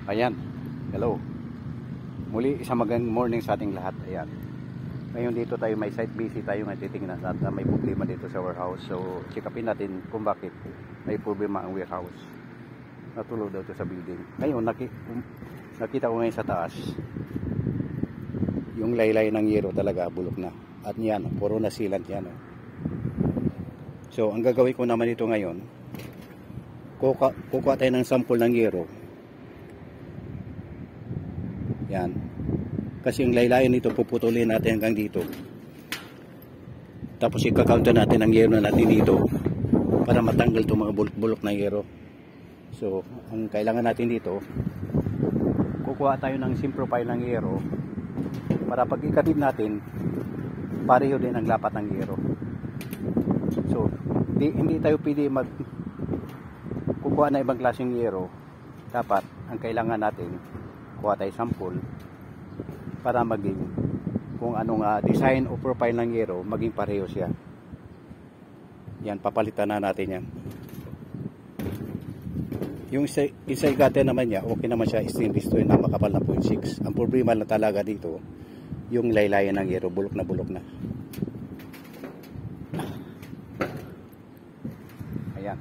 Ayan, hello. Muli isang magandang morning sa ating lahat. Ayan. Ngayon dito tayo may site visit tayo nga titingnan at may problema dito sa warehouse. So check upin natin kung bakit may problema ang warehouse. Natulog daw ito sa building. Ngayon nakita ko ngayon sa taas yung laylay ng yero talaga bulok na. At yan, puro na sealant yan. So ang gagawin ko naman dito ngayon, kukuha tayo ng sample ng yero. Yan. Kasi yung laylayan nito puputulin natin hanggang dito. Tapos ika-counter natin ang yero natin dito para matanggal itong mga bulok-bulok na yero. So, ang kailangan natin dito, kukuha tayo ng simprofile ng yero para pag ikatid natin, pareho din ang lapat ng yero. So, hindi tayo pwede kukuha na ibang klaseng yero. Dapat, ang kailangan natin, kuha tayo sample para maging kung anong design o profile ng yero maging pareho siya. Yan, papalitan na natin yan. Yung isa cutter naman niya, okay naman siya, stainless steel na makapal na 0.6. Ang problema na talaga dito yung laylayan ng yero, bulok na. Ayan.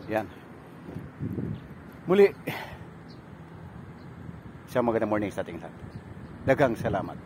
Yan. Muli, isang magandang morning sa ating lahat. Daghang salamat.